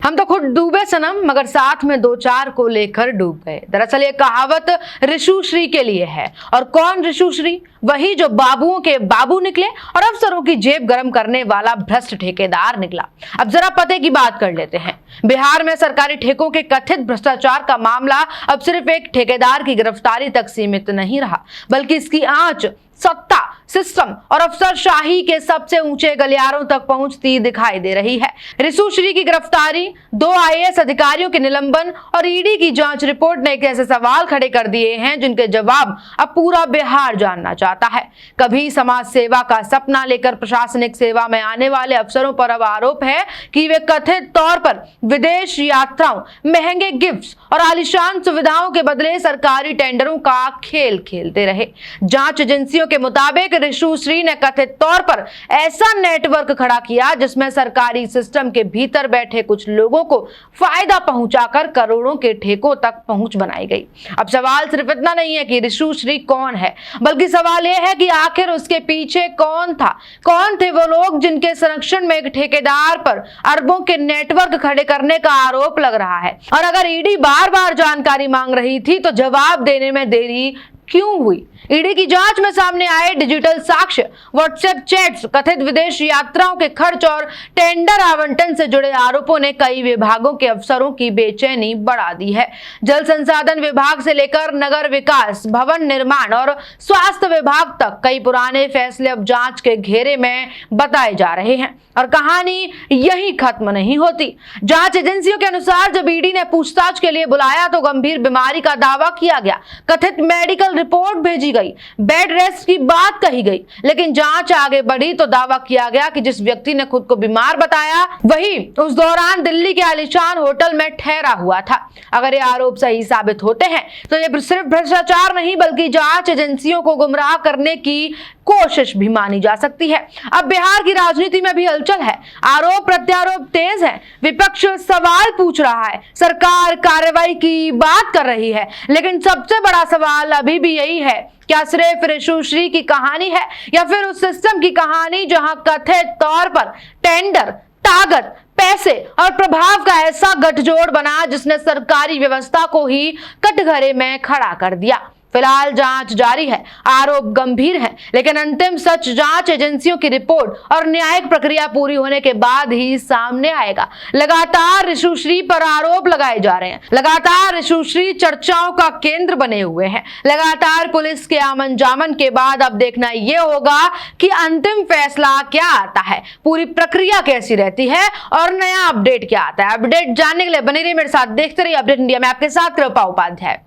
हम तो खुद डूबे सनम, मगर साथ में दो चार को लेकर डूब गए। दरअसल ये कहावत ऋषुश्री के लिए है। और कौन ऋषुश्री? वही जो बाबुओं के बाबू निकले और अफसरों की जेब गर्म करने वाला भ्रष्ट ठेकेदार निकला। अब जरा पते की बात कर लेते हैं। बिहार में सरकारी ठेकों के कथित भ्रष्टाचार का मामला अब सिर्फ एक ठेकेदार की गिरफ्तारी तक सीमित नहीं रहा, बल्कि इसकी आंच सत्ता, सिस्टम और अफसरशाही के सबसे ऊंचे गलियारों तक पहुंचती दिखाई दे रही है। ऋषुश्री की गिरफ्तारी, 2 आईएएस अधिकारियों के निलंबन और ईडी की जांच रिपोर्ट ने एक ऐसे सवाल खड़े कर दिए हैं जिनके जवाब अब पूरा बिहार जानना चाहता है। कभी समाज सेवा का सपना लेकर प्रशासनिक सेवा में आने वाले अफसरों पर अब आरोप है कि वे कथित तौर पर विदेश यात्राओं, महंगे गिफ्ट्स और आलीशान सुविधाओं के बदले सरकारी टेंडरों का खेल खेलते रहे। जांच एजेंसियों के मुताबिक ऋषुश्री ने कथित तौर पर ऐसा नेटवर्क खड़ा किया जिसमें सरकारी सिस्टम के भीतर बैठे कुछ लोगों को फायदा पहुंचाकर करोड़ों के ठेकों तक पहुंच बनाई गई। अब सवाल सिर्फ इतना नहीं है कि ऋषुश्री कौन है, बल्कि सवाल यह है कि आखिर उसके पीछे कौन था, कौन थे वो लोग जिनके संरक्षण में एक ठेकेदार पर अरबों के नेटवर्क खड़े करने का आरोप लग रहा है। और अगर ईडी बार बार जानकारी मांग रही थी तो जवाब देने में देरी क्यों हुई? ईडी की जांच में सामने आए डिजिटल साक्ष्य, व्हाट्सएप चैट्स, कथित विदेश यात्राओं के खर्च और टेंडर आवंटन से जुड़े आरोपों ने कई विभागों के अफसरों की बेचैनी बढ़ा दी है। जल संसाधन विभाग से लेकर नगर विकास, भवन निर्माण और स्वास्थ्य विभाग तक कई पुराने फैसले अब जांच के घेरे में बताए जा रहे हैं। और कहानी यही खत्म नहीं होती। जांच एजेंसियों के अनुसार जब ईडी ने पूछताछ के लिए बुलाया तो गंभीर बीमारी का दावा किया गया, कथित मेडिकल रिपोर्ट भेजी गई, बेड रेस्ट की बात कही गई। लेकिन जांच आगे बढ़ी तो दावा किया गया कि जिस व्यक्ति ने खुद को बीमार बताया वही उस दौरान दिल्ली के आलीशान होटल में ठहरा हुआ था। अगर ये आरोप सही साबित होते हैं तो ये सिर्फ भ्रष्टाचार नहीं बल्कि जांच एजेंसियों को गुमराह करने की कोशिश भी मानी जा सकती है। अब बिहार की राजनीति में भी हलचल है, आरोप प्रत्यारोप तेज है, विपक्ष सवाल पूछ रहा है, सरकार कार्रवाई की बात कर रही है। लेकिन सबसे बड़ा सवाल अभी भी यही है, क्या सिर्फ ऋषुश्री की कहानी है या फिर उस सिस्टम की कहानी जहां कथित तौर पर टेंडर, ताकत, पैसे और प्रभाव का ऐसा गठजोड़ बना जिसने सरकारी व्यवस्था को ही कटघरे में खड़ा कर दिया। फिलहाल जांच जारी है, आरोप गंभीर हैं, लेकिन अंतिम सच जांच एजेंसियों की रिपोर्ट और न्यायिक प्रक्रिया पूरी होने के बाद ही सामने आएगा। लगातार ऋषुश्री पर आरोप लगाए जा रहे हैं, लगातार ऋषुश्री चर्चाओं का केंद्र बने हुए हैं। लगातार पुलिस के आमन जामन के बाद अब देखना यह होगा कि अंतिम फैसला क्या आता है, पूरी प्रक्रिया कैसी रहती है और नया अपडेट क्या आता है। अपडेट जानने के लिए बने रहिए मेरे साथ, देखते रहिए अपडेट इंडिया में, आपके साथ कृपा उपाध्याय।